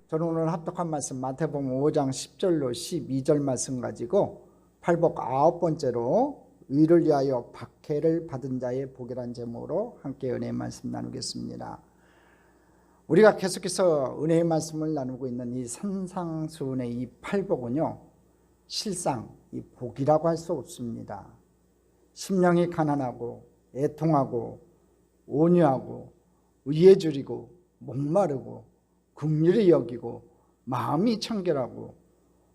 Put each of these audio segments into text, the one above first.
저는 오늘 합독한 말씀 마태복음 5장 10절로 12절 말씀 가지고 팔복 9번째로 의를 위하여 박해를 받은 자의 복이라는 제목으로 함께 은혜의 말씀 나누겠습니다. 우리가 계속해서 은혜의 말씀을 나누고 있는 이 산상수훈의 이 팔복은요, 실상 이 복이라고 할 수 없습니다. 심령이 가난하고 애통하고 온유하고 의에 줄이고 목마르고 긍휼히 여기고 마음이 청결하고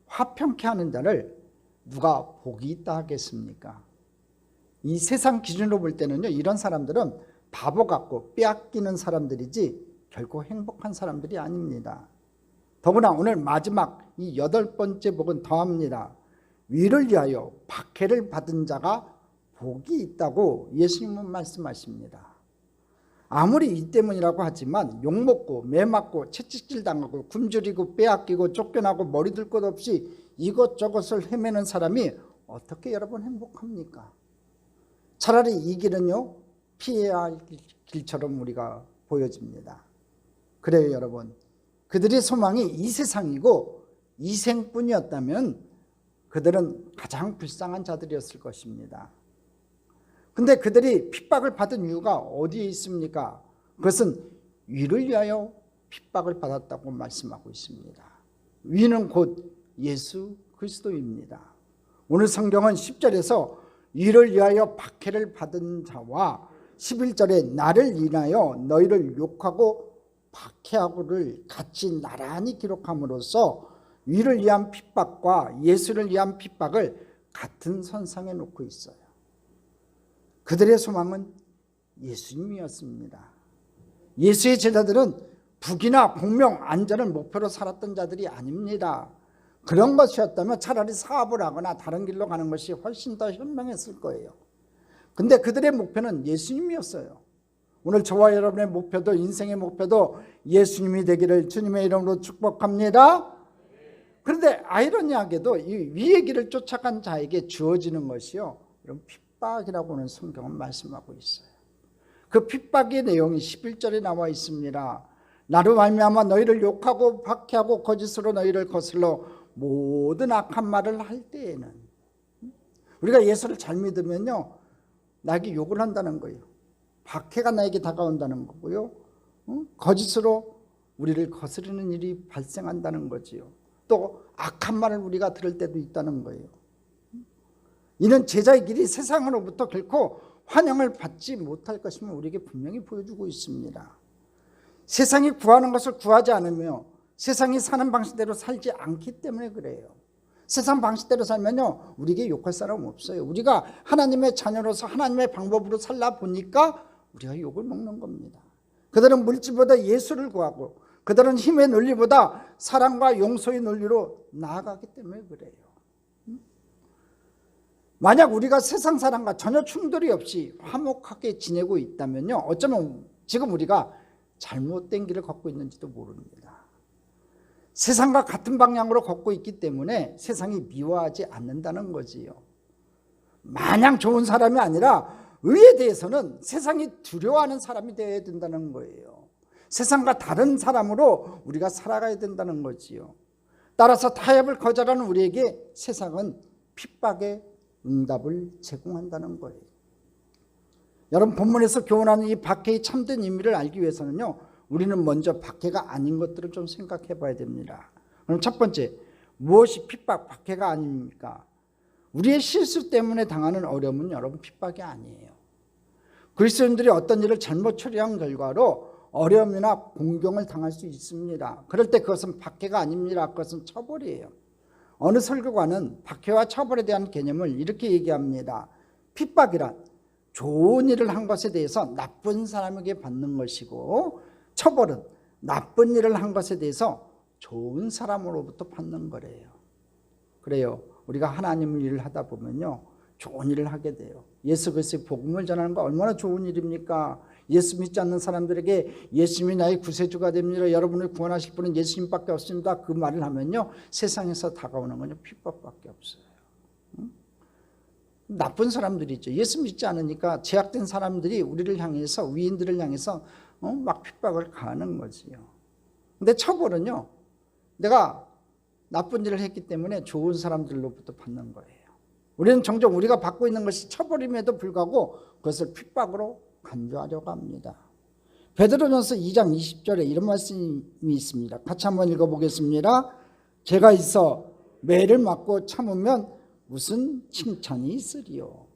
화평케 하는 자를 누가 복이 있다 하겠습니까? 이 세상 기준으로 볼 때는요, 이런 사람들은 바보 같고 빼앗기는 사람들이지 결코 행복한 사람들이 아닙니다. 더구나 오늘 마지막 이 8번째 복은 더합니다. 위를 위하여 박해를 받은 자가 복이 있다고 예수님은 말씀하십니다. 아무리 이 때문이라고 하지만 욕먹고 매맞고 채찍질 당하고 굶주리고 빼앗기고 쫓겨나고 머리 들 것 없이 이것저것을 헤매는 사람이 어떻게 여러분 행복합니까? 차라리 이 길은요, 피해야 할 길처럼 우리가 보여집니다. 그래요 여러분, 그들의 소망이 이 세상이고 이 생뿐이었다면 그들은 가장 불쌍한 자들이었을 것입니다. 근데 그들이 핍박을 받은 이유가 어디에 있습니까? 그것은 위를 위하여 핍박을 받았다고 말씀하고 있습니다. 위는 곧 예수 그리스도입니다. 오늘 성경은 10절에서 위를 위하여 박해를 받은 자와 11절에 나를 인하여 너희를 욕하고 박해하고를 같이 나란히 기록함으로써 위를 위한 핍박과 예수를 위한 핍박을 같은 선상에 놓고 있어요. 그들의 소망은 예수님이었습니다. 예수의 제자들은 북이나 공명, 안전을 목표로 살았던 자들이 아닙니다. 그런 것이었다면 차라리 사업을 하거나 다른 길로 가는 것이 훨씬 더 현명했을 거예요. 근데 그들의 목표는 예수님이었어요. 오늘 저와 여러분의 목표도, 인생의 목표도 예수님이 되기를 주님의 이름으로 축복합니다. 그런데 아이러니하게도 이 위의 길을 쫓아간 자에게 주어지는 것이요, 이런 핍박이라고는 성경은 말씀하고 있어요. 그 핍박의 내용이 11절에 나와 있습니다. 나로 말미암아 너희를 욕하고 박해하고 거짓으로 너희를 거슬러 모든 악한 말을 할 때에는, 우리가 예수를 잘 믿으면요, 나에게 욕을 한다는 거예요. 박해가 나에게 다가온다는 거고요, 거짓으로 우리를 거스르는 일이 발생한다는 거지요. 또 악한 말을 우리가 들을 때도 있다는 거예요. 이는 제자의 길이 세상으로부터 결코 환영을 받지 못할 것임을 우리에게 분명히 보여주고 있습니다. 세상이 구하는 것을 구하지 않으며 세상이 사는 방식대로 살지 않기 때문에 그래요. 세상 방식대로 살면요, 우리에게 욕할 사람 없어요. 우리가 하나님의 자녀로서 하나님의 방법으로 살다 보니까 우리가 욕을 먹는 겁니다. 그들은 물질보다 예수를 구하고 그들은 힘의 논리보다 사랑과 용서의 논리로 나아가기 때문에 그래요. 만약 우리가 세상 사람과 전혀 충돌이 없이 화목하게 지내고 있다면요, 어쩌면 지금 우리가 잘못된 길을 걷고 있는지도 모릅니다. 세상과 같은 방향으로 걷고 있기 때문에 세상이 미워하지 않는다는 거지요. 마냥 좋은 사람이 아니라 의에 대해서는 세상이 두려워하는 사람이 되어야 된다는 거예요. 세상과 다른 사람으로 우리가 살아가야 된다는 거지요. 따라서 타협을 거절하는 우리에게 세상은 핍박의 응답을 제공한다는 거예요. 여러분, 본문에서 교훈하는 이 박해의 참된 의미를 알기 위해서는요, 우리는 먼저 박해가 아닌 것들을 좀 생각해 봐야 됩니다. 그럼 첫 번째, 무엇이 핍박, 박해가 아닙니까? 우리의 실수 때문에 당하는 어려움은 여러분 핍박이 아니에요. 그리스도인들이 어떤 일을 잘못 처리한 결과로 어려움이나 공경을 당할 수 있습니다. 그럴 때 그것은 박해가 아닙니다. 그것은 처벌이에요. 어느 설교가는 박해와 처벌에 대한 개념을 이렇게 얘기합니다. 핍박이란 좋은 일을 한 것에 대해서 나쁜 사람에게 받는 것이고, 처벌은 나쁜 일을 한 것에 대해서 좋은 사람으로부터 받는 거래요. 그래요, 우리가 하나님의 일을 하다 보면요, 좋은 일을 하게 돼요. 예수 그리스도의 복음을 전하는 거 얼마나 좋은 일입니까? 예수 믿지 않는 사람들에게 예수님이 나의 구세주가 됩니다, 여러분을 구원하실 분은 예수님밖에 없습니다, 그 말을 하면요, 세상에서 다가오는 건 핍박밖에 없어요. 나쁜 사람들이죠. 예수 믿지 않으니까 제약된 사람들이 우리를 향해서, 위인들을 향해서 막 핍박을 가하는 거지요. 근데 처벌은요, 내가 나쁜 일을 했기 때문에 좋은 사람들로부터 받는 거예요. 우리는 종종 우리가 받고 있는 것이 쳐버림에도 불구하고 그것을 핍박으로 간주하려고 합니다. 베드로전서 2장 20절에 이런 말씀이 있습니다. 같이 한번 읽어보겠습니다. 죄가 있어 매를 맞고 참으면 무슨 칭찬이 있으리요.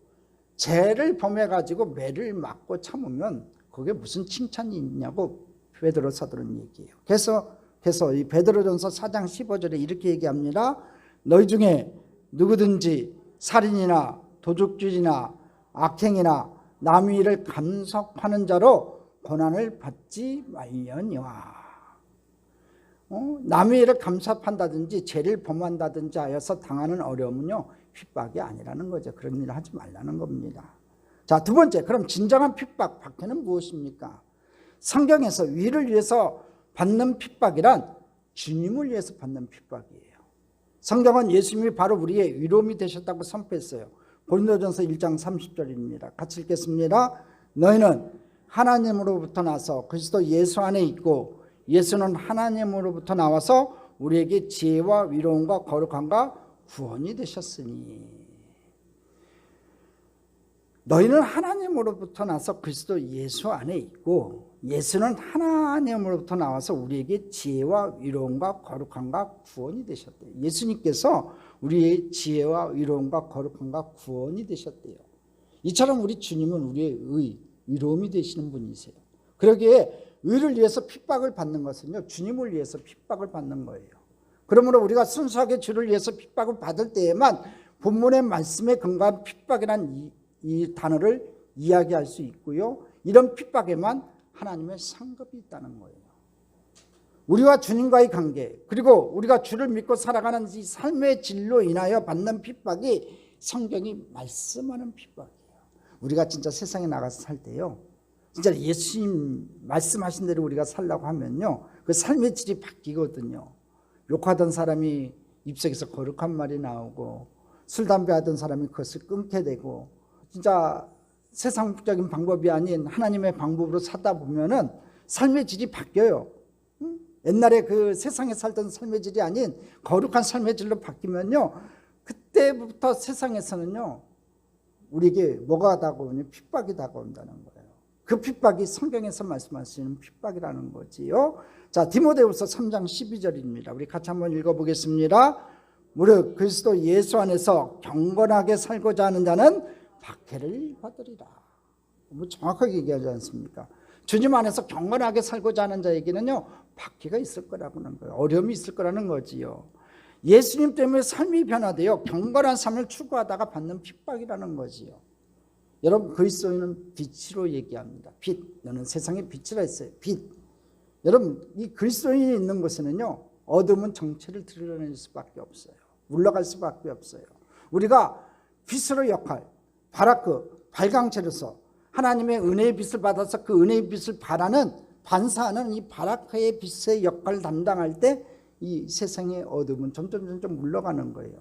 죄를 범해가지고 매를 맞고 참으면 그게 무슨 칭찬이 있냐고 베드로 사도는 얘기해요. 그래서 이 베드로전서 4장 15절에 이렇게 얘기합니다. 너희 중에 누구든지 살인이나 도둑질이나 악행이나 남의 일을 간섭하는 자로 고난을 받지 말려니와. 남의 일을 간섭한다든지 죄를 범한다든지 하여서 당하는 어려움은요 핍박이 아니라는 거죠. 그런 일을 하지 말라는 겁니다. 자, 두 번째, 그럼 진정한 핍박, 박해는 무엇입니까? 성경에서 위를 위해서 받는 핍박이란 주님을 위해서 받는 핍박이에요. 성경은 예수님이 바로 우리의 위로움이 되셨다고 선포했어요. 고린도전서 1장 30절입니다. 같이 읽겠습니다. 너희는 하나님으로부터 나서 그리스도 예수 안에 있고 예수는 하나님으로부터 나와서 우리에게 지혜와 위로움과 거룩함과 구원이 되셨으니. 너희는 하나님으로부터 나서 그리스도 예수 안에 있고 예수는 하나님으로부터 나와서 우리에게 지혜와 위로움과 거룩함과 구원이 되셨대요. 예수님께서 우리의 지혜와 위로움과 거룩함과 구원이 되셨대요. 이처럼 우리 주님은 우리의 위로움이 되시는 분이세요. 그러기에 의를 위해서 핍박을 받는 것은요 주님을 위해서 핍박을 받는 거예요. 그러므로 우리가 순수하게 주를 위해서 핍박을 받을 때에만 본문의 말씀에 근거한 핍박이란 이 단어를 이야기할 수 있고요. 이런 핍박에만 하나님의 상급이 있다는 거예요. 우리와 주님과의 관계, 그리고 우리가 주를 믿고 살아가는 이 삶의 질로 인하여 받는 핍박이 성경이 말씀하는 핍박이에요. 우리가 진짜 세상에 나가서 살 때요, 진짜 예수님 말씀하신 대로 우리가 살라고 하면요, 그 삶의 질이 바뀌거든요. 욕하던 사람이 입속에서 거룩한 말이 나오고, 술, 담배 하던 사람이 그것을 끊게 되고, 진짜 세상적인 방법이 아닌 하나님의 방법으로 살다 보면은 삶의 질이 바뀌어요. 옛날에 그 세상에 살던 삶의 질이 아닌 거룩한 삶의 질로 바뀌면요, 그때부터 세상에서는요 우리에게 뭐가 다가오냐, 핍박이 다가온다는 거예요. 그 핍박이 성경에서 말씀하시는 핍박이라는 거지요. 자, 디모데후서 3장 12절입니다. 우리 같이 한번 읽어보겠습니다. 무릇 그리스도 예수 안에서 경건하게 살고자 하는 자는 박해를 받으리라. 뭐 정확하게 얘기하지 않습니까? 주님 안에서 경건하게 살고자 하는 자에게는요 박해가 있을 거라는 거예요. 어려움이 있을 거라는 거지요. 예수님 때문에 삶이 변화되어 경건한 삶을 추구하다가 받는 핍박이라는 거지요. 여러분, 그리스도인은 빛으로 얘기합니다. 빛, 너는 세상의 빛이라 했어요. 빛. 여러분, 이 그리스도인이 있는 곳에는요 어둠은 정체를 드러낼 수밖에 없어요. 물러갈 수밖에 없어요. 우리가 빛으로 역할, 바라크, 발광체로서 하나님의 은혜의 빛을 받아서 그 은혜의 빛을 반사하는 이 바라크의 빛의 역할을 담당할 때 이 세상의 어둠은 점점 물러가는 거예요.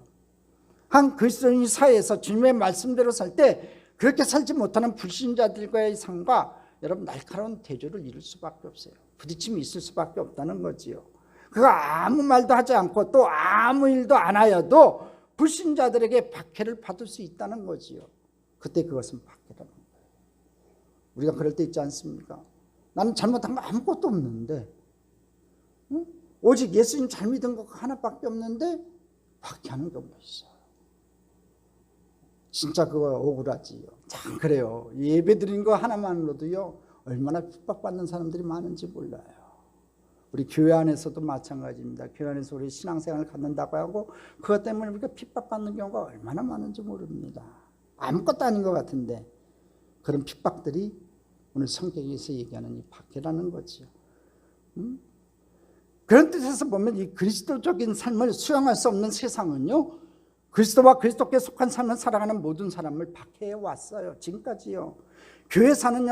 한 그리스도인이 사회에서 주님의 말씀대로 살 때 그렇게 살지 못하는 불신자들과의 삶과 여러분 날카로운 대조를 이룰 수밖에 없어요. 부딪힘이 있을 수밖에 없다는 거지요. 그가 아무 말도 하지 않고 또 아무 일도 안 하여도 불신자들에게 박해를 받을 수 있다는 거지요. 그때 그것은 박해라는 거예요. 우리가 그럴 때 있지 않습니까? 나는 잘못한 거 아무것도 없는데, 응? 오직 예수님 잘 믿은 거 하나밖에 없는데 박해하는 경우가 있어요. 진짜 그거 억울하지요. 참 그래요. 예배 드린 거 하나만으로도요 얼마나 핍박받는 사람들이 많은지 몰라요. 우리 교회 안에서도 마찬가지입니다. 교회 안에서 우리 신앙생활을 갖는다고 하고 그것 때문에 우리가 핍박받는 경우가 얼마나 많은지 모릅니다. 아무것도 아닌 것 같은데 그런 핍박들이 오늘 성경에서 얘기하는 이 박해라는 거지요. 그런 뜻에서 보면 이 그리스도적인 삶을 수용할 수 없는 세상은요 그리스도와 그리스도께 속한 삶을 살아가는 모든 사람을 박해해 왔어요. 지금까지요. 교회 사는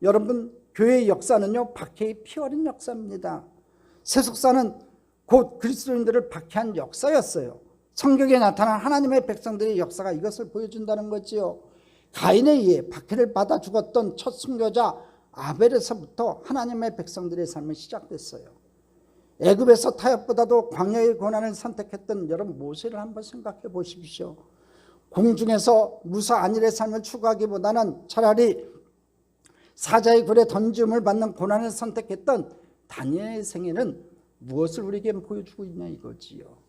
여러분, 교회의 역사는요 박해의 피 어린 역사입니다. 세속사는 곧 그리스도인들을 박해한 역사였어요. 성경에 나타난 하나님의 백성들의 역사가 이것을 보여준다는 거지요. 가인에 의해 박해를 받아 죽었던 첫 순교자 아벨에서부터 하나님의 백성들의 삶이 시작됐어요. 애굽에서 타협보다도 광야의 고난을 선택했던 여러분 모세를 한번 생각해 보십시오. 공중에서 무사 안일의 삶을 추구하기보다는 차라리 사자의 굴에 던짐을 받는 고난을 선택했던 다니엘의 생애는 무엇을 우리에게 보여주고 있냐 이거지요.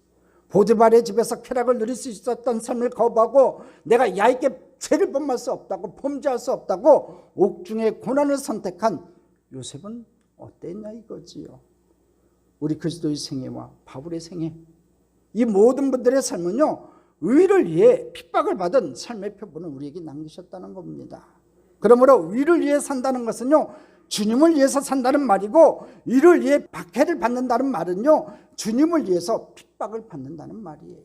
보디발의 집에서 쾌락을 누릴 수 있었던 삶을 거부하고 내가 야곱에게 죄를 범할 수 없다고, 범죄할 수 없다고 옥중의 고난을 선택한 요셉은 어땠냐 이거지요. 우리 그리스도의 생애와 바울의 생애, 이 모든 분들의 삶은요 의를 위해 핍박을 받은 삶의 표본을 우리에게 남기셨다는 겁니다. 그러므로 의를 위해 산다는 것은요 주님을 위해서 산다는 말이고, 의를 위해 박해를 받는다는 말은요 주님을 위해서 핍박을 받는다는 말이에요.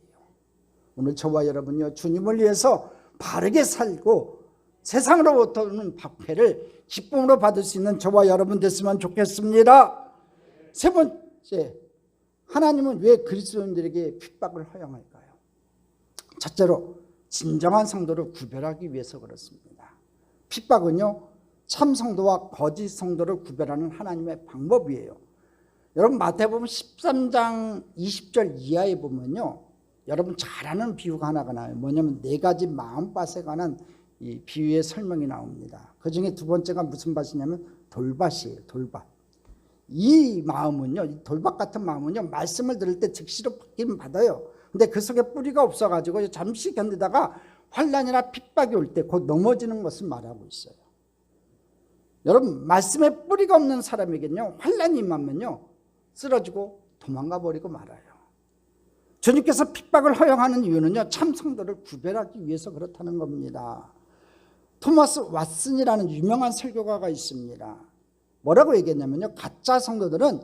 오늘 저와 여러분요 주님을 위해서 바르게 살고 세상으로부터 오는 박해를 기쁨으로 받을 수 있는 저와 여러분 됐으면 좋겠습니다. 세 번째, 하나님은 왜 그리스도인들에게 핍박을 허용할까요? 첫째로 진정한 성도를 구별하기 위해서 그렇습니다. 핍박은요 참 성도와 거짓 성도를 구별하는 하나님의 방법이에요. 여러분 마태복음 13장 20절 이하에 보면요 여러분 잘 아는 비유가 하나가 나와요. 뭐냐면 4가지 마음밭에 관한 이 비유의 설명이 나옵니다. 그 중에 두 번째가 무슨 밭이냐면 돌밭이에요. 돌밭. 이 마음은요, 이 돌밭 같은 마음은요 말씀을 들을 때 즉시로 받기는 받아요. 근데 그 속에 뿌리가 없어가지고 잠시 견디다가 환난이나 핍박이 올 때 곧 넘어지는 것을 말하고 있어요. 여러분 말씀에 뿌리가 없는 사람에게는요 환난이 임하면요 쓰러지고 도망가 버리고 말아요. 주님께서 핍박을 허용하는 이유는요 참 성도를 구별하기 위해서 그렇다는 겁니다. 토마스 왓슨이라는 유명한 설교가가 있습니다. 뭐라고 얘기했냐면요 가짜 성도들은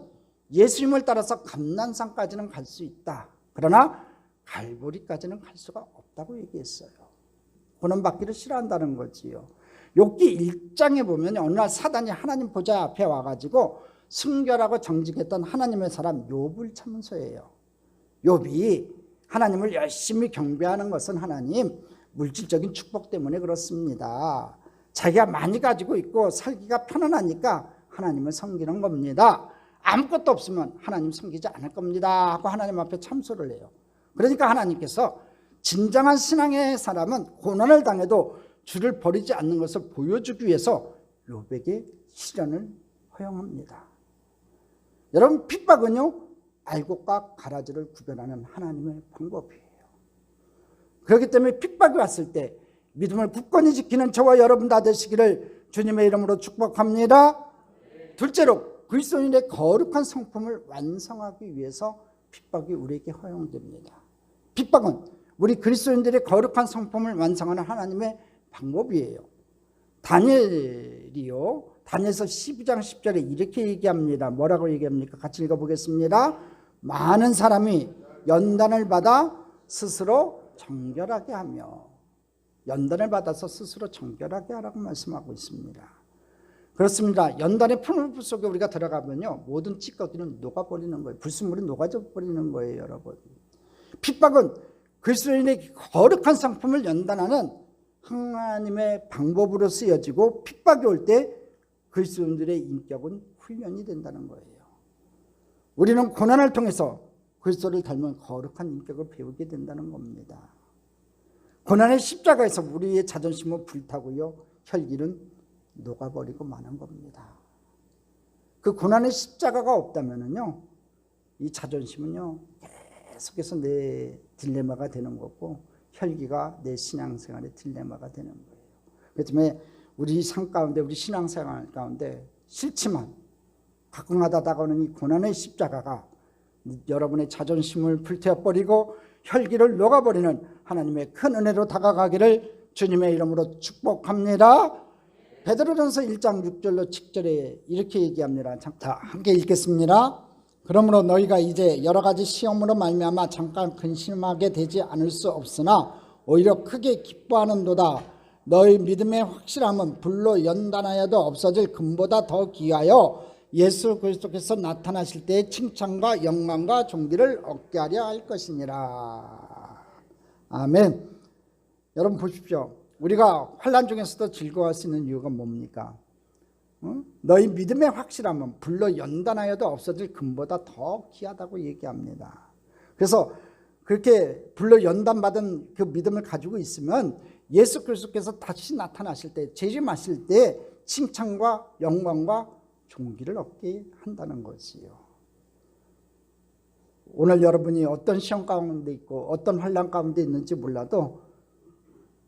예수님을 따라서 감난산까지는 갈 수 있다, 그러나 갈보리까지는 갈 수가 없다고 얘기했어요. 고난받기를 싫어한다는 거지요. 욥기 1장에 보면 어느 날 사단이 하나님 보좌 앞에 와가지고 순결하고 정직했던 하나님의 사람 욥을 참서해요. 욥이 하나님을 열심히 경배하는 것은 하나님 물질적인 축복 때문에 그렇습니다. 자기가 많이 가지고 있고 살기가 편안하니까 하나님을 섬기는 겁니다. 아무것도 없으면 하나님 섬기지 않을 겁니다 하고 하나님 앞에 참소를 해요. 그러니까 하나님께서 진정한 신앙의 사람은 고난을 당해도 주를 버리지 않는 것을 보여주기 위해서 욥에게 시련을 허용합니다. 여러분 핍박은요 알곡과 가라지를 구별하는 하나님의 방법이에요. 그렇기 때문에 핍박이 왔을 때 믿음을 굳건히 지키는 저와 여러분 다 되시기를 주님의 이름으로 축복합니다. 둘째로 그리스도인의 거룩한 성품을 완성하기 위해서 핍박이 우리에게 허용됩니다. 핍박은 우리 그리스도인들의 거룩한 성품을 완성하는 하나님의 방법이에요. 다니엘이요 다니엘서 12장 10절에 이렇게 얘기합니다. 뭐라고 얘기합니까? 같이 읽어보겠습니다. 많은 사람이 연단을 받아 스스로 정결하게 하며, 연단을 받아서 스스로 정결하게 하라고 말씀하고 있습니다. 그렇습니다. 연단의 풀물 속에 우리가 들어가면요 모든 찌꺼기는 녹아버리는 거예요. 불순물이 녹아져 버리는 거예요. 여러분 핍박은 그리스도인의 거룩한 성품을 연단하는 하나님의 방법으로 쓰여지고, 핍박이 올 때 그리스도인들의 인격은 훈련이 된다는 거예요. 우리는 고난을 통해서 그리스도를 닮은 거룩한 인격을 배우게 된다는 겁니다. 고난의 십자가에서 우리의 자존심은 불타고요 혈기는 녹아버리고 마는 겁니다. 그 고난의 십자가가 없다면요 이 자존심은요 계속해서 내 딜레마가 되는 거고 혈기가 내 신앙생활의 딜레마가 되는 거예요. 그렇기 때문에 우리 삶 가운데, 우리 신앙생활 가운데 싫지만 가끔가다 다가오는 이 고난의 십자가가 여러분의 자존심을 불태워버리고 혈기를 녹아버리는 하나님의 큰 은혜로 다가가기를 주님의 이름으로 축복합니다. 베드로전서 1장 6절로 7절에 이렇게 얘기합니다. 자, 함께 읽겠습니다. 그러므로 너희가 이제 여러 가지 시험으로 말미암아 잠깐 근심하게 되지 않을 수 없으나 오히려 크게 기뻐하는도다. 너희 믿음의 확실함은 불로 연단하여도 없어질 금보다 더 귀하여 예수 그리스도께서 나타나실 때의 칭찬과 영광과 존귀를 얻게 하려 할 것이니라. 아멘. 여러분 보십시오. 우리가 환난 중에서도 즐거워할 수 있는 이유가 뭡니까? 너희 믿음의 확실함은 불로 연단하여도 없어질 금보다 더 귀하다고 얘기합니다. 그래서 그렇게 불로 연단받은 그 믿음을 가지고 있으면 예수 그리스도께서 다시 나타나실 때, 재림하실 때 칭찬과 영광과 존귀를 얻게 한다는 것이요. 오늘 여러분이 어떤 시험 가운데 있고 어떤 환난 가운데 있는지 몰라도,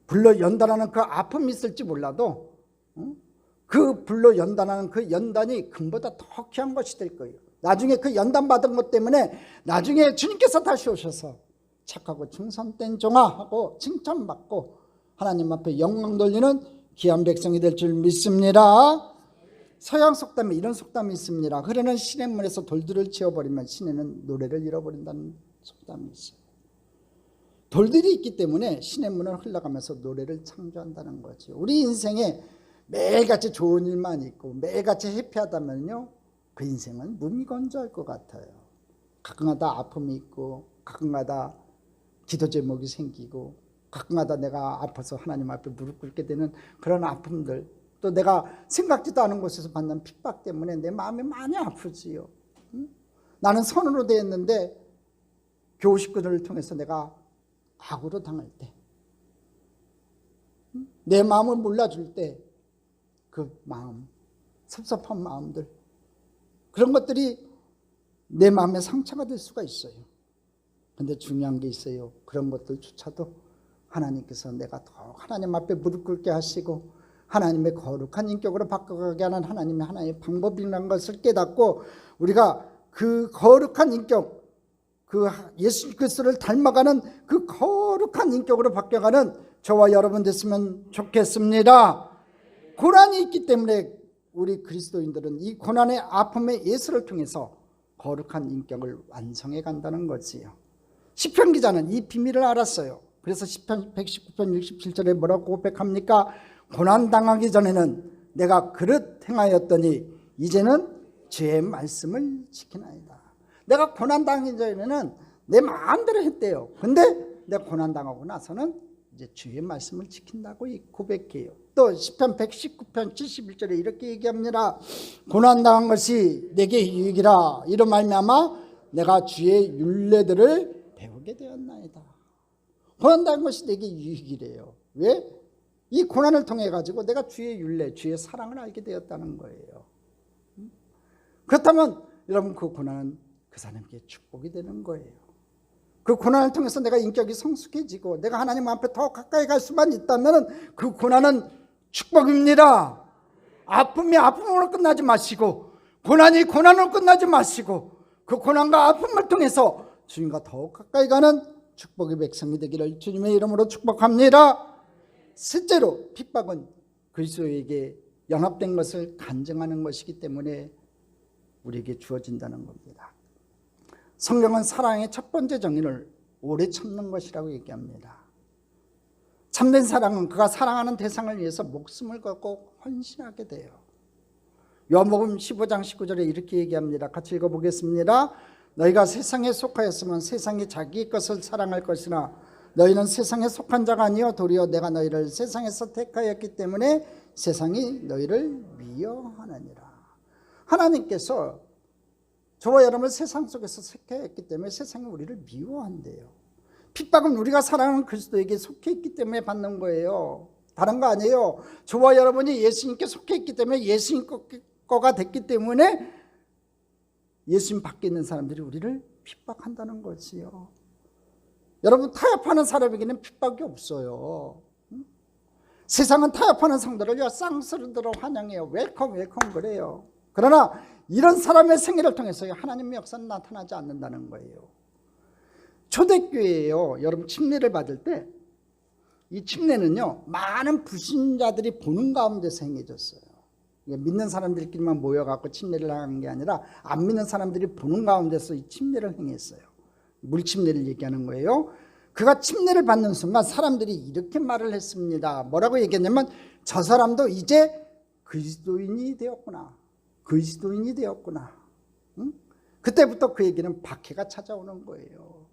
불로 연단하는 그 아픔이 있을지 몰라도 그 불로 연단하는 그 연단이 금보다 더 귀한 것이 될 거예요. 나중에 그 연단 받은 것 때문에 나중에 주님께서 다시 오셔서 착하고 충성된 종아 하고 칭찬받고 하나님 앞에 영광 돌리는 귀한 백성이 될 줄 믿습니다. 서양 속담에 이런 속담이 있습니다. 흐르는 시냇물에서 돌들을 치워버리면 시내는 노래를 잃어버린다는 속담이 있어요. 돌들이 있기 때문에 시냇물은 흘러가면서 노래를 창조한다는 거죠. 우리 인생에 매일같이 좋은 일만 있고 매일같이 해피하다면요, 그 인생은 무미건조할 것 같아요. 가끔가다 아픔이 있고 가끔가다 기도 제목이 생기고 가끔가다 내가 아파서 하나님 앞에 무릎 꿇게 되는 그런 아픔들, 또 내가 생각지도 않은 곳에서 받는 핍박 때문에 내 마음이 많이 아프지요. 나는 선으로 되었는데 교우 식구들을 통해서 내가 악으로 당할 때, 내 마음을 몰라줄 때 그 마음, 섭섭한 마음들, 그런 것들이 내 마음에 상처가 될 수가 있어요. 근데 중요한 게 있어요. 그런 것들조차도 하나님께서 내가 더 하나님 앞에 무릎 꿇게 하시고 하나님의 거룩한 인격으로 바꿔가게 하는 하나님의 방법이라는 것을 깨닫고, 우리가 그 거룩한 인격, 그 예수 그리스도를 닮아가는 그 거룩한 인격으로 바뀌어가는 저와 여러분 됐으면 좋겠습니다. 고난이 있기 때문에 우리 그리스도인들은 이 고난의 아픔의 예수를 통해서 거룩한 인격을 완성해 간다는 거지요. 시편 기자는 이 비밀을 알았어요. 그래서 시편 119편 67절에 뭐라고 고백합니까? 고난당하기 전에는 내가 그릇 행하였더니 이제는 주의 말씀을 지키나이다. 내가 고난당하기 전에는 내 마음대로 했대요. 근데 내가 고난당하고 나서는 이제 주의 말씀을 지킨다고 고백해요. 또 시편 119편 71절에 이렇게 얘기합니다. 고난당한 것이 내게 유익이라. 이로 말미암아 내가 주의 율례들을 배우게 되었나이다. 고난당한 것이 내게 유익이래요. 왜? 이 고난을 통해 가지고 내가 주의 율례, 주의 사랑을 알게 되었다는 거예요. 그렇다면 여러분, 그 고난은 그 사람에게 축복이 되는 거예요. 그 고난을 통해서 내가 인격이 성숙해지고 내가 하나님 앞에 더 가까이 갈 수만 있다면 그 고난은 축복입니다. 아픔이 아픔으로 끝나지 마시고, 고난이 고난으로 끝나지 마시고, 그 고난과 아픔을 통해서 주님과 더욱 가까이 가는 축복의 백성이 되기를 주님의 이름으로 축복합니다. 실제로 핍박은 그리스도에게 연합된 것을 간증하는 것이기 때문에 우리에게 주어진다는 겁니다. 성경은 사랑의 첫 번째 정의를 오래 참는 것이라고 얘기합니다. 참된 사랑은 그가 사랑하는 대상을 위해서 목숨을 걸고 헌신하게 돼요. 요한복음 15장 19절에 이렇게 얘기합니다. 같이 읽어보겠습니다. 너희가 세상에 속하였으면 세상이 자기 것을 사랑할 것이나 너희는 세상에 속한 자가 아니요 도리어 내가 너희를 세상에서 택하였기 때문에 세상이 너희를 미워하느니라. 하나님께서 저와 여러분을 세상 속에서 택하였기 때문에 세상이 우리를 미워한대요. 핍박은 우리가 사랑하는 그리스도에게 속해 있기 때문에 받는 거예요. 다른 거 아니에요. 저와 여러분이 예수님께 속해 있기 때문에 예수님 거가 됐기 때문에 예수님 밖에 있는 사람들이 우리를 핍박한다는 거지요. 여러분, 타협하는 사람에게는 핍박이 없어요. 세상은 타협하는 성도를 쌍스러들어 환영해요. 웰컴 웰컴 그래요. 그러나 이런 사람의 생애를 통해서 하나님의 역사는 나타나지 않는다는 거예요. 초대교회에요, 여러분 침례를 받을 때 이 침례는요 많은 불신자들이 보는 가운데서 행해졌어요. 믿는 사람들끼리만 모여갖고 침례를 하는 게 아니라 안 믿는 사람들이 보는 가운데서 이 침례를 행했어요. 물침례를 얘기하는 거예요. 그가 침례를 받는 순간 사람들이 이렇게 말을 했습니다. 뭐라고 얘기했냐면, 저 사람도 이제 그리스도인이 되었구나. 그리스도인이 되었구나. 응? 그때부터 그에게는 박해가 찾아오는 거예요.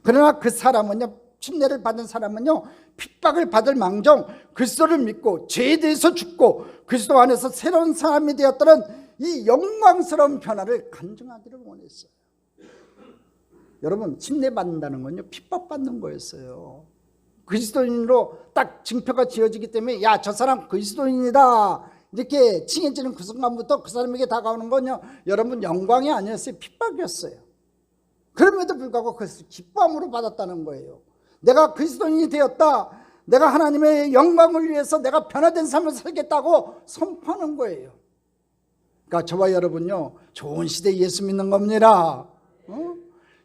그러나 그 사람은요 침례를 받은 사람은요, 핍박을 받을 망정 그리스도를 믿고 죄에 대해서 죽고 그리스도 안에서 새로운 사람이 되었다는 이 영광스러운 변화를 간증하기를 원했어요. 여러분, 침례 받는다는 건요, 핍박받는 거였어요. 그리스도인으로 딱 징표가 지어지기 때문에 야, 저 사람 그리스도인이다 이렇게 칭해지는 그 순간부터 그 사람에게 다가오는 건요, 여러분, 영광이 아니었어요. 핍박이었어요. 그럼에도 불구하고 그것을 기쁨으로 받았다는 거예요. 내가 그리스도인이 되었다, 내가 하나님의 영광을 위해서 내가 변화된 삶을 살겠다고 선포하는 거예요. 그러니까 저와 여러분요, 좋은 시대에 예수 믿는 겁니다.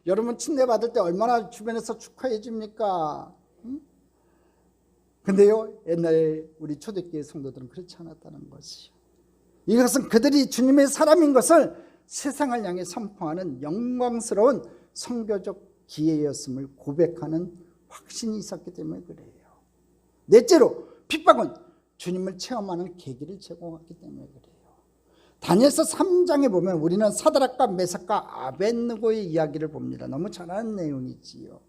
여러분 침례 받을 때 얼마나 주변에서 축하해 줍니까? 근데요, 옛날에 우리 초대교회 성도들은 그렇지 않았다는 것이요. 이것은 그들이 주님의 사람인 것을 세상을 향해 선포하는 영광스러운 선교적 기회였음을 고백하는 확신이 있었기 때문에 그래요. 넷째로, 핍박은 주님을 체험하는 계기를 제공하기 때문에 그래요. 다니엘서 3장에 보면 우리는 사드락과 메삭과 아벳느고의 이야기를 봅니다. 너무 잘 아는 내용이지요.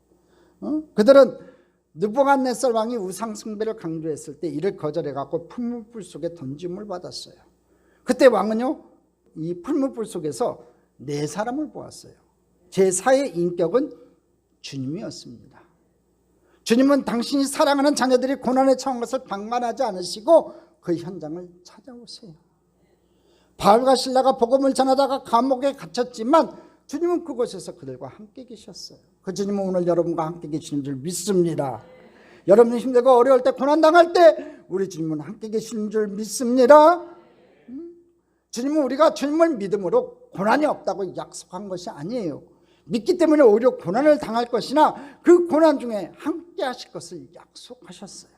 그들은 느부갓네살 왕이 우상 숭배를 강조했을 때 이를 거절해갖고 풀무불 속에 던짐을 받았어요. 그때 왕은요, 이 풀무불 속에서 4사람을 보았어요. 제4의 인격은 주님이었습니다. 주님은 당신이 사랑하는 자녀들이 고난에 처한 것을 방관하지 않으시고 그 현장을 찾아오세요. 바울과 실라가 복음을 전하다가 감옥에 갇혔지만 주님은 그곳에서 그들과 함께 계셨어요. 그 주님은 오늘 여러분과 함께 계시는 줄 믿습니다. 여러분이 힘들고 어려울 때, 고난당할 때 우리 주님은 함께 계시는 줄 믿습니다. 주님은 우리가 주님을 믿음으로 고난이 없다고 약속한 것이 아니에요. 믿기 때문에 오히려 고난을 당할 것이나 그 고난 중에 함께 하실 것을 약속하셨어요.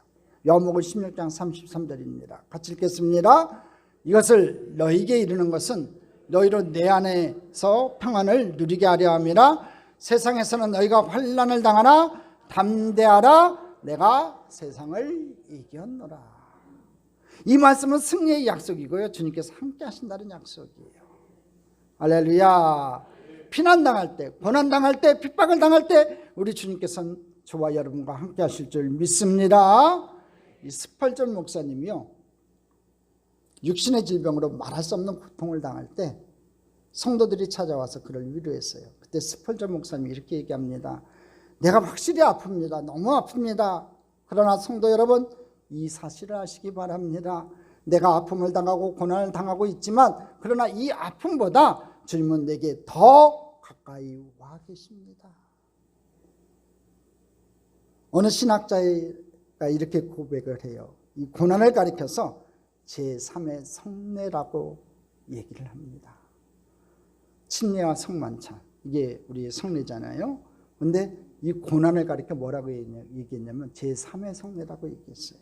요한복음 16장 33절입니다. 같이 읽겠습니다. 이것을 너희에게 이르는 것은 너희로 내 안에서 평안을 누리게 하려 함이라. 세상에서는 너희가 환난을 당하나 담대하라, 내가 세상을 이겼노라. 이 말씀은 승리의 약속이고요, 주님께서 함께 하신다는 약속이에요. 할렐루야. 피난당할 때, 고난당할 때, 핍박을 당할 때 우리 주님께서는 저와 여러분과 함께 하실 줄 믿습니다. 이 스펄전 목사님이요, 육신의 질병으로 말할 수 없는 고통을 당할 때 성도들이 찾아와서 그를 위로했어요. 그때 스펄전 목사님이 이렇게 얘기합니다. 내가 확실히 아픕니다. 너무 아픕니다. 그러나 성도 여러분, 이 사실을 아시기 바랍니다. 내가 아픔을 당하고 고난을 당하고 있지만 그러나 이 아픔보다 주님은 내게 더 가까이 와 계십니다. 어느 신학자가 이렇게 고백을 해요. 이 고난을 가리켜서 제3의 성례라고 얘기를 합니다. 침례와 성만찬, 이게 우리의 성례잖아요. 근데 이 고난을 가리켜 뭐라고 얘기했냐면 제3의 성례라고 얘기했어요.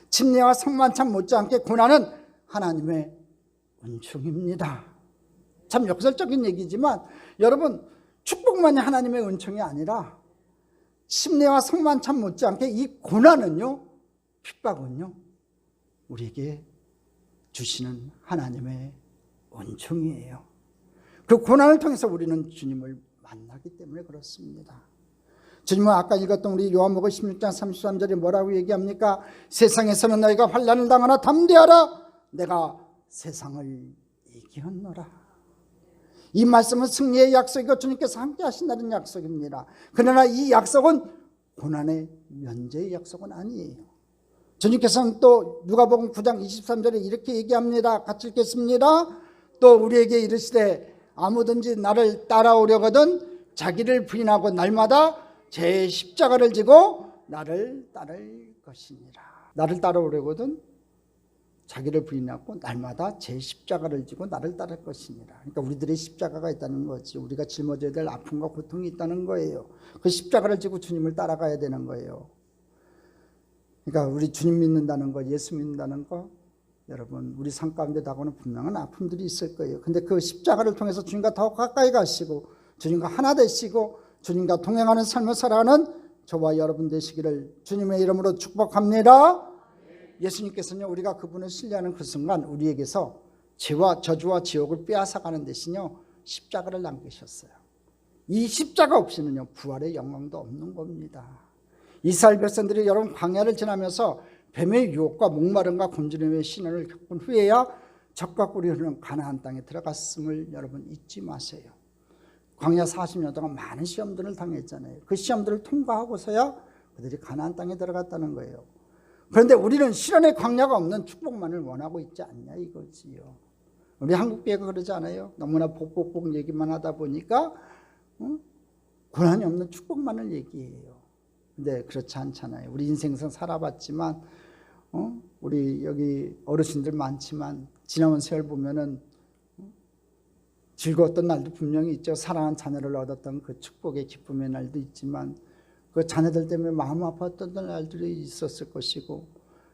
침례와 성만찬 못지않게 고난은 하나님의 은총입니다. 참 역설적인 얘기지만 여러분, 축복만이 하나님의 은총이 아니라 침례와 성만찬 못지않게 이 고난은요, 핍박은요, 우리에게 주시는 하나님의 은총이에요. 그 고난을 통해서 우리는 주님을 만나기 때문에 그렇습니다. 주님은 아까 읽었던 우리 요한복음 16장 33절에 뭐라고 얘기합니까? 세상에서는 너희가 환난을 당하나 담대하라, 내가 세상을 이겼노라. 이 말씀은 승리의 약속이고 주님께서 함께 하신다는 약속입니다. 그러나 이 약속은 고난의 면제의 약속은 아니에요. 주님께서는 또 누가복음 9장 23절에 이렇게 얘기합니다. 같이 읽겠습니다. 또 우리에게 이르시되 아무든지 나를 따라오려거든 자기를 부인하고 날마다 제 십자가를 지고 나를 따를 것이니라. 나를 따라오려거든 자기를 부인하고 날마다 제 십자가를 지고 나를 따를 것이니라. 그러니까 우리들의 십자가가 있다는 거지. 우리가 짊어져야 될 아픔과 고통이 있다는 거예요. 그 십자가를 지고 주님을 따라가야 되는 거예요. 그러니까 우리 주님 믿는다는 거, 예수 믿는다는 거, 여러분 우리 삶 가운데 다가오는 분명한 아픔들이 있을 거예요. 근데 그 십자가를 통해서 주님과 더 가까이 가시고 주님과 하나 되시고 주님과 동행하는 삶을 살아가는 저와 여러분 되시기를 주님의 이름으로 축복합니다. 예수님께서는요, 우리가 그분을 신뢰하는 그 순간 우리에게서 죄와 저주와 지옥을 빼앗아가는 대신요 십자가를 남기셨어요. 이 십자가 없이는요 부활의 영광도 없는 겁니다. 이스라엘 백성들이 여러분 광야를 지나면서 뱀의 유혹과 목마름과 굶주림의 시련을 겪은 후에야 적과 꿀이 흐르는 가나안 땅에 들어갔음을 여러분 잊지 마세요. 광야 40년 동안 많은 시험들을 당했잖아요. 그 시험들을 통과하고서야 그들이 가나안 땅에 들어갔다는 거예요. 그런데 우리는 시련의 광야가 없는 축복만을 원하고 있지 않냐 이거지요. 우리 한국교회가 그러지 않아요? 너무나 복복복 얘기만 하다 보니까 고난이 없는 축복만을 얘기해요. 근데 그렇지 않잖아요. 우리 인생선 살아봤지만 우리 여기 어르신들 많지만 지나온 세월 보면은 즐거웠던 날도 분명히 있죠. 사랑한 자녀를 얻었던 그 축복의 기쁨의 날도 있지만 그 자녀들 때문에 마음 아팠던 날들이 있었을 것이고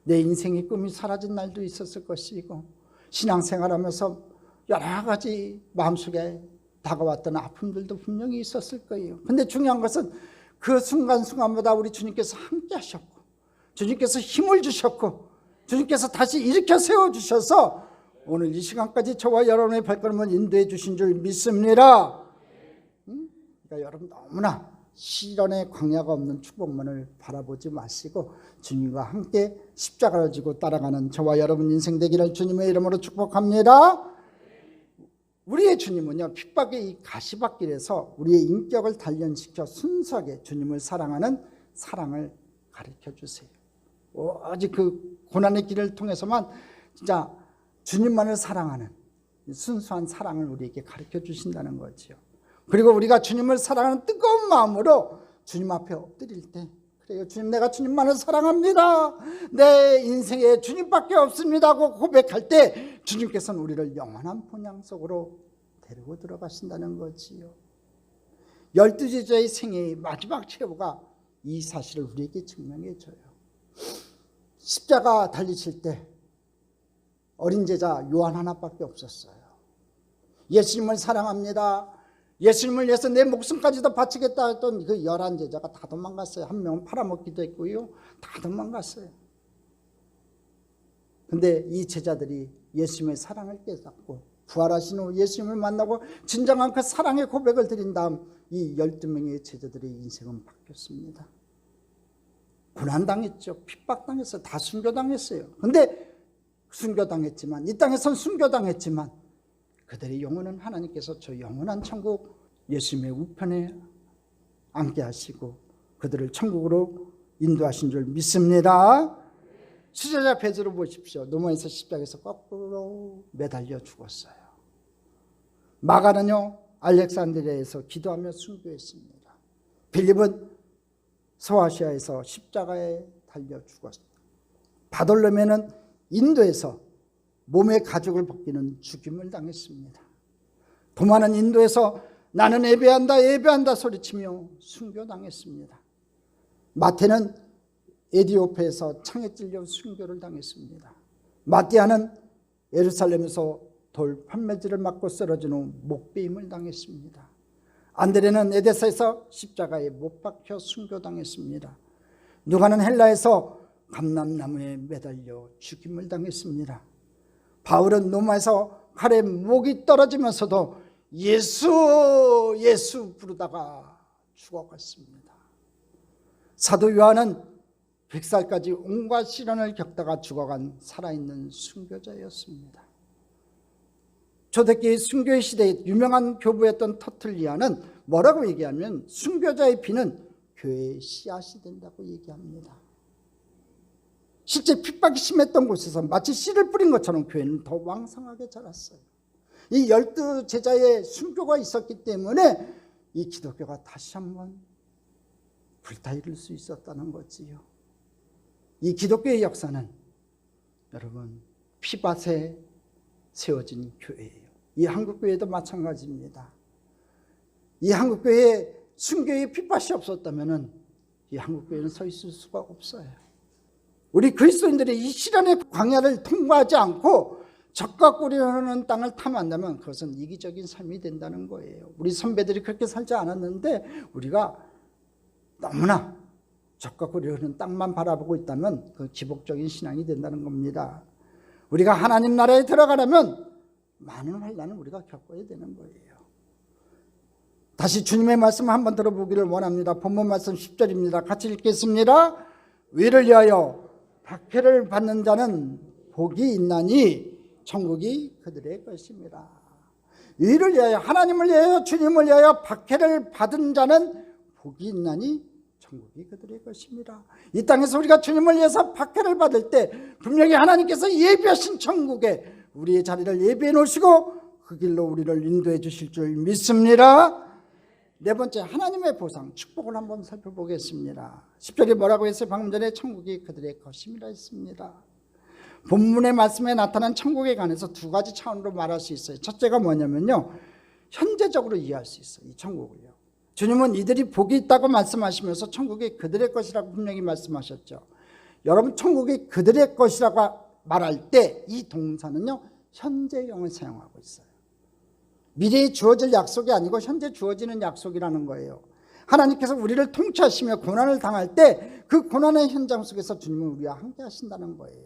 내 인생의 꿈이 사라진 날도 있었을 것이고 신앙생활하면서 여러 가지 마음속에 다가왔던 아픔들도 분명히 있었을 거예요. 근데 중요한 것은 그 순간순간마다 우리 주님께서 함께 하셨고 주님께서 힘을 주셨고 주님께서 다시 일으켜 세워주셔서 오늘 이 시간까지 저와 여러분의 발걸음을 인도해 주신 줄 믿습니다. 그러니까 여러분 너무나 시련의 광야가 없는 축복만을 바라보지 마시고 주님과 함께 십자가를 지고 따라가는 저와 여러분 인생 되기를 주님의 이름으로 축복합니다. 우리의 주님은요, 핍박의 이 가시밭길에서 우리의 인격을 단련시켜 순수하게 주님을 사랑하는 사랑을 가르쳐 주세요. 오직 그 고난의 길을 통해서만 진짜 주님만을 사랑하는 순수한 사랑을 우리에게 가르쳐 주신다는 거죠. 그리고 우리가 주님을 사랑하는 뜨거운 마음으로 주님 앞에 엎드릴 때 그래요. 주님, 내가 주님만을 사랑합니다. 내 인생에 주님밖에 없습니다 하고 고백할 때 주님께서는 우리를 영원한 본향 속으로 데리고 들어가신다는 거지요. 12제자의 생애의 마지막 최후가 이 사실을 우리에게 증명해 줘요. 십자가 달리실 때 어린 제자 요한 하나밖에 없었어요. 예수님을 사랑합니다. 예수님을 위해서 내 목숨까지도 바치겠다 했던 그 11제자가 다 도망갔어요. 한 명은 팔아먹기도 했고요. 다 도망갔어요. 근데 이 제자들이 예수님의 사랑을 깨닫고 부활하신 후 예수님을 만나고 진정한 그 사랑의 고백을 드린 다음 이 12명의 제자들의 인생은 바뀌었습니다. 고난당했죠. 핍박당했어요. 다 순교당했어요. 근데 순교당했지만 이 땅에선 순교당했지만 그들의 영혼은 하나님께서 저 영원한 천국 예수님의 우편에 앉게 하시고 그들을 천국으로 인도하신 줄 믿습니다. 수제자 베드로 보십시오. 노마에서 십자가에서 거꾸로 매달려 죽었어요. 마가는요, 알렉산드리아에서 기도하며 순교했습니다. 빌립은 소아시아에서 십자가에 달려 죽었습니다. 바돌로메는 인도에서 몸의 가죽을 벗기는 죽임을 당했습니다. 도마는 인도에서 나는 예배한다 예배한다 소리치며 순교당했습니다. 마태는 에디오피아에서 창에 찔려 순교를 당했습니다. 마띠아는 예루살렘에서 돌 판매질을 맞고 쓰러진 후 목베임을 당했습니다. 안드레는 에데사에서 십자가에 못 박혀 순교당했습니다. 누가는 헬라에서 감람나무에 매달려 죽임을 당했습니다. 바울은 로마에서 칼에 목이 떨어지면서도 예수 예수 부르다가 죽어갔습니다. 사도 요한은 100살까지 온갖 시련을 겪다가 죽어간 살아있는 순교자였습니다. 초대교회 순교의 시대에 유명한 교부였던 터틀리아는 뭐라고 얘기하면 순교자의 피는 교회의 씨앗이 된다고 얘기합니다. 실제 핍박이 심했던 곳에서 마치 씨를 뿌린 것처럼 교회는 더 왕성하게 자랐어요. 이 12제자의 순교가 있었기 때문에 이 기독교가 다시 한번 불타오를 수 있었다는 거지요. 이 기독교의 역사는 여러분 피밭에 세워진 교회예요. 이 한국교회도 마찬가지입니다. 이 한국교회에 순교의 핏밭이 없었다면 이 한국교회는 서 있을 수가 없어요. 우리 그리스도인들이 이 시련의 광야를 통과하지 않고 적과 꿀이 흐르는 땅을 탐한다면 그것은 이기적인 삶이 된다는 거예요. 우리 선배들이 그렇게 살지 않았는데 우리가 너무나 적과 꿀이 흐르는 땅만 바라보고 있다면 그 기복적인 신앙이 된다는 겁니다. 우리가 하나님 나라에 들어가려면 많은 환난을 우리가 겪어야 되는 거예요. 다시 주님의 말씀 한번 들어보기를 원합니다. 본문 말씀 10절입니다. 같이 읽겠습니다. 위를 위하여 박해를 받는 자는 복이 있나니 천국이 그들의 것입니다. 위를 위하여, 하나님을 위하여, 주님을 위하여 박해를 받은 자는 복이 있나니 천국이 그들의 것입니다. 이 땅에서 우리가 주님을 위해서 박해를 받을 때 분명히 하나님께서 예비하신 천국에 우리의 자리를 예비해 놓으시고 그 길로 우리를 인도해 주실 줄 믿습니다. 네 번째, 하나님의 보상, 축복을 한번 살펴보겠습니다. 10절에 뭐라고 했어요? 방금 전에 천국이 그들의 것임이라 했습니다. 본문의 말씀에 나타난 천국에 관해서 두 가지 차원으로 말할 수 있어요. 첫째가 뭐냐면요, 현재적으로 이해할 수 있어요. 이 천국을요, 주님은 이들이 복이 있다고 말씀하시면서 천국이 그들의 것이라고 분명히 말씀하셨죠. 여러분, 천국이 그들의 것이라고 말할 때 이 동사는요, 현재형을 사용하고 있어요. 미래에 주어질 약속이 아니고 현재 주어지는 약속이라는 거예요. 하나님께서 우리를 통치하시며 고난을 당할 때 그 고난의 현장 속에서 주님은 우리와 함께 하신다는 거예요.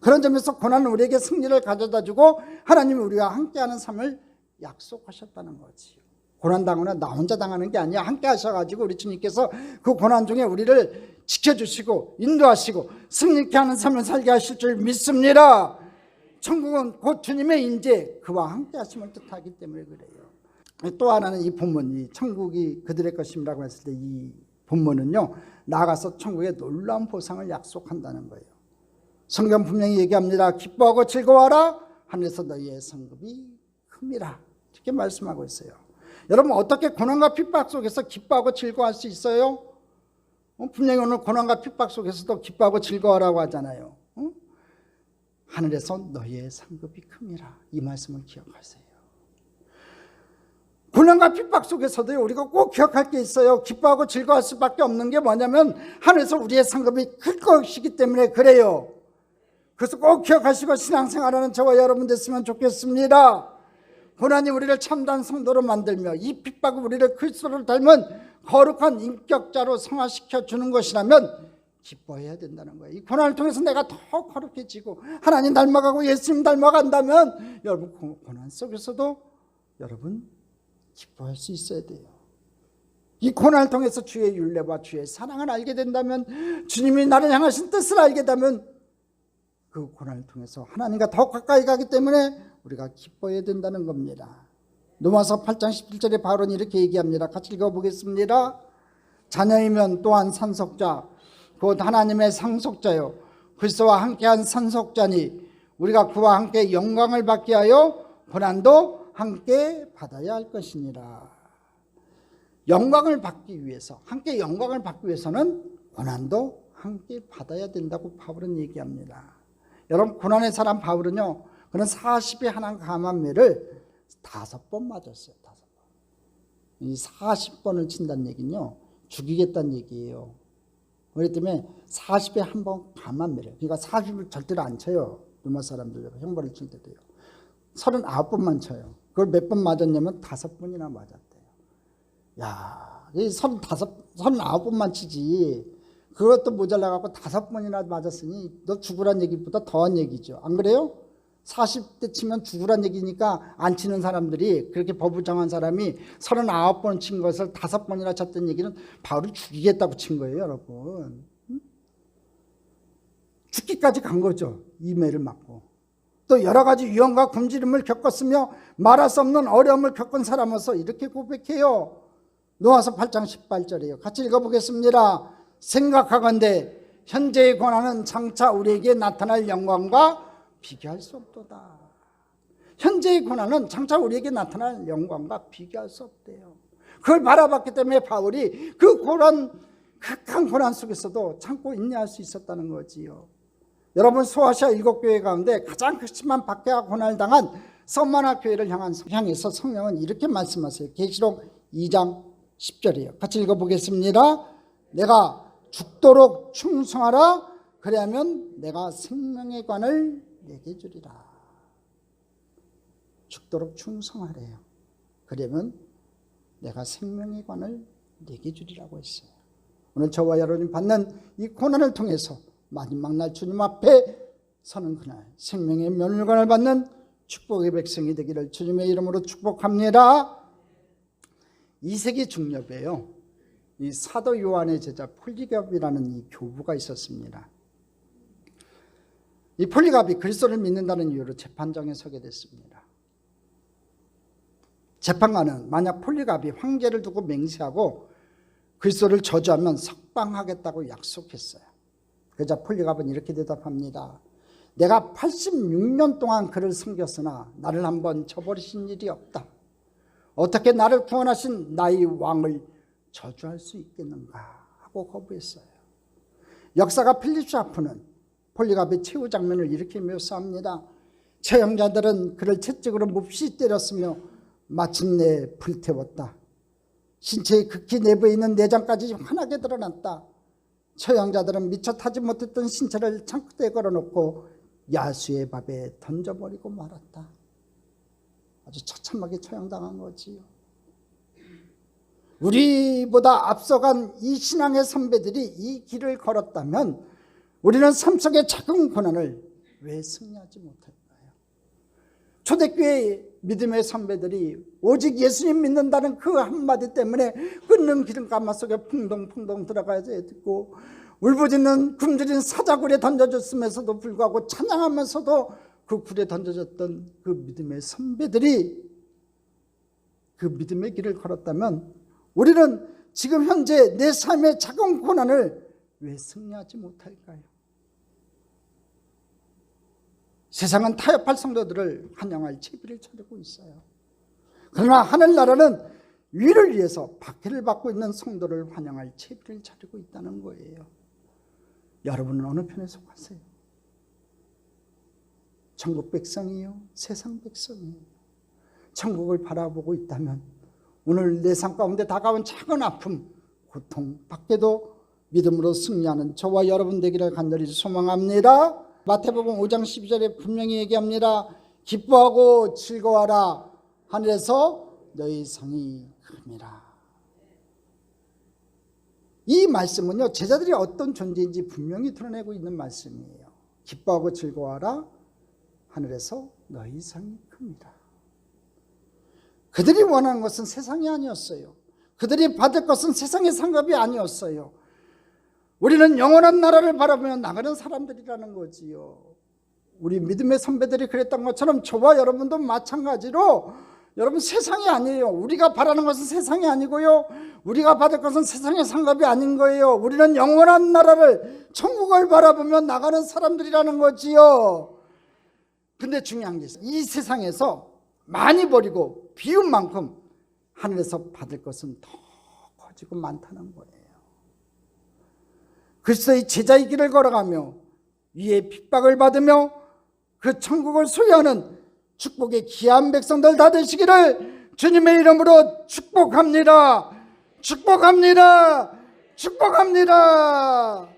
그런 점에서 고난은 우리에게 승리를 가져다주고 하나님이 우리와 함께하는 삶을 약속하셨다는 거지. 고난당하면 나 혼자 당하는 게 아니야. 함께 하셔가지고 우리 주님께서 그 고난 중에 우리를 지켜주시고 인도하시고 승리케 하는 삶을 살게 하실 줄 믿습니다. 천국은 곧 주님의 인재, 그와 함께 하심을 뜻하기 때문에 그래요. 또 하나는 이 본문, 이 천국이 그들의 것임이라고 했을 때 이 본문은요, 나아가서 천국의 놀라운 보상을 약속한다는 거예요. 성경 분명히 얘기합니다. 기뻐하고 즐거워하라, 하늘에서 너희의 상급이 큽니다, 이렇게 말씀하고 있어요. 여러분, 어떻게 고난과 핍박 속에서 기뻐하고 즐거워할 수 있어요? 분명히 오늘 고난과 핍박 속에서도 기뻐하고 즐거워하라고 하잖아요. 하늘에서 너희의 상급이 큼이라, 이 말씀을 기억하세요. 고난과 핍박 속에서도 우리가 꼭 기억할 게 있어요. 기뻐하고 즐거워할 수밖에 없는 게 뭐냐면 하늘에서 우리의 상급이 클 것이기 때문에 그래요. 그래서 꼭 기억하시고 신앙생활하는 저와 여러분 됐으면 좋겠습니다. 고난이 우리를 참된 성도로 만들며 이 핍박이 우리를 그리스도를 닮은 거룩한 인격자로 성화시켜 주는 것이라면 기뻐해야 된다는 거예요. 이 고난을 통해서 내가 더 거룩해지고 하나님 닮아가고 예수님 닮아간다면 여러분, 고난 속에서도 여러분 기뻐할 수 있어야 돼요. 이 고난을 통해서 주의 율례와 주의 사랑을 알게 된다면, 주님이 나를 향하신 뜻을 알게 되면 그 고난을 통해서 하나님과 더 가까이 가기 때문에 우리가 기뻐해야 된다는 겁니다. 로마서 8장 17절에 바울은 이렇게 얘기합니다. 같이 읽어보겠습니다. 자녀이면 또한 산속자, 곧 하나님의 상속자요 그리스도와 함께한 산속자니 우리가 그와 함께 영광을 받게 하여 고난도 함께 받아야 할 것이니라. 영광을 받기 위해서, 함께 영광을 받기 위해서는 고난도 함께 받아야 된다고 바울은 얘기합니다. 여러분, 고난의 사람 바울은요, 그는 40에 하나 감한 매를 5번 맞았어요. 5번. 이 40번을 친다는 얘기는요, 죽이겠다는 얘기예요. 그렇기 때문에 40에 한 번 감한 매를, 그러니까 40을 절대로 안 쳐요. 로마 사람들 형벌을 칠 때도요. 39번만 쳐요. 그걸 몇 번 맞았냐면 5번이나 맞았대요. 야, 이 39번만 치지. 그것도 모자라갖고 5번이나 맞았으니 너 죽으란 얘기보다 더한 얘기죠. 안 그래요? 40대 치면 죽으란 얘기니까 안 치는 사람들이, 그렇게 버부장한 사람이 39번 친 것을 5번이나 쳤던 얘기는 바울을 죽이겠다고 친 거예요, 여러분. 죽기까지 간 거죠. 이 매를 맞고. 또 여러 가지 위험과 굶주림을 겪었으며 말할 수 없는 어려움을 겪은 사람으로서 이렇게 고백해요. 노아서 8장 18절이에요. 같이 읽어보겠습니다. 생각하건대 현재의 고난은 장차 우리에게 나타날 영광과 비교할 수 없도다. 현재의 고난은 장차 우리에게 나타날 영광과 비교할 수 없대요. 그걸 바라봤기 때문에 바울이 그 고난, 극한 고난 속에서도 참고 인내할 수 있었다는 거지요. 여러분, 소아시아 7교회 가운데 가장 극심한 박해와 고난을 당한 서머나 교회를 향해서 성령은 이렇게 말씀하세요. 계시록 2장 10절이에요. 같이 읽어보겠습니다. 내가 죽도록 충성하라, 그래야면 내가 생명의 관을 내게 주리라. 죽도록 충성하래요. 그러면 내가 생명의 관을 내게 주리라고 했어요. 오늘 저와 여러분이 받는 이 고난을 통해서 마지막 날 주님 앞에 서는 그날 생명의 면류관을 받는 축복의 백성이 되기를 주님의 이름으로 축복합니다. 2세기 중엽에요. 이 사도 요한의 제자 폴리갑이라는 이 교부가 있었습니다. 이 폴리갑이 그리스도를 믿는다는 이유로 재판장에 서게 됐습니다. 재판관은 만약 폴리갑이 황제를 두고 맹세하고 그리스도를 저주하면 석방하겠다고 약속했어요. 그러자 폴리갑은 이렇게 대답합니다. 내가 86년 동안 그를 섬겼으나 나를 한번 저버리신 일이 없다. 어떻게 나를 구원하신 나의 왕을 저주할 수 있겠는가 하고 거부했어요. 역사가 필립 샤프는 폴리갑의 최후 장면을 이렇게 묘사합니다. 처형자들은 그를 채찍으로 몹시 때렸으며 마침내 불태웠다. 신체의 극히 내부에 있는 내장까지 환하게 드러났다. 처형자들은 미처 타지 못했던 신체를 창고대에 걸어놓고 야수의 밥에 던져버리고 말았다. 아주 처참하게 처형당한 거지요. 우리보다 앞서간 이 신앙의 선배들이 이 길을 걸었다면 우리는 삶 속의 작은 고난을 왜 승리하지 못할까요? 초대교회 믿음의 선배들이 오직 예수님 믿는다는 그 한마디 때문에 끓는 기름가마 속에 풍덩풍덩 들어가야 됐고, 울부짖는 굶주린 사자굴에 던져줬음에도 불구하고 찬양하면서도 그 굴에 던져졌던 그 믿음의 선배들이 그 믿음의 길을 걸었다면 우리는 지금 현재 내 삶의 작은 고난을 왜 승리하지 못할까요? 세상은 타협할 성도들을 환영할 채비를 차리고 있어요. 그러나 하늘나라는 위를 위해서 박해를 받고 있는 성도를 환영할 채비를 차리고 있다는 거예요. 여러분은 어느 편에 속하세요? 천국 백성이요? 세상 백성이요? 천국을 바라보고 있다면 오늘 내 삶 가운데 다가온 작은 아픔, 고통 밖에도 믿음으로 승리하는 저와 여러분 되기를 간절히 소망합니다. 마태복음 5장 12절에 분명히 얘기합니다. 기뻐하고 즐거워하라. 하늘에서 너희 상이 큽니다. 이 말씀은요, 제자들이 어떤 존재인지 분명히 드러내고 있는 말씀이에요. 기뻐하고 즐거워하라. 하늘에서 너희 상이 큽니다. 그들이 원하는 것은 세상이 아니었어요. 그들이 받을 것은 세상의 상급이 아니었어요. 우리는 영원한 나라를 바라보며 나가는 사람들이라는 거지요. 우리 믿음의 선배들이 그랬던 것처럼 저와 여러분도 마찬가지로 여러분 세상이 아니에요. 우리가 바라는 것은 세상이 아니고요. 우리가 받을 것은 세상의 상급이 아닌 거예요. 우리는 영원한 나라를 천국을 바라보며 나가는 사람들이라는 거지요. 근데 중요한 게 있어요. 이 세상에서 많이 버리고 비운 만큼 하늘에서 받을 것은 더 커지고 많다는 거예요. 그리스도의 제자의 길을 걸어가며 위에 핍박을 받으며 그 천국을 소유하는 축복의 귀한 백성들 다 되시기를 주님의 이름으로 축복합니다. 축복합니다. 축복합니다.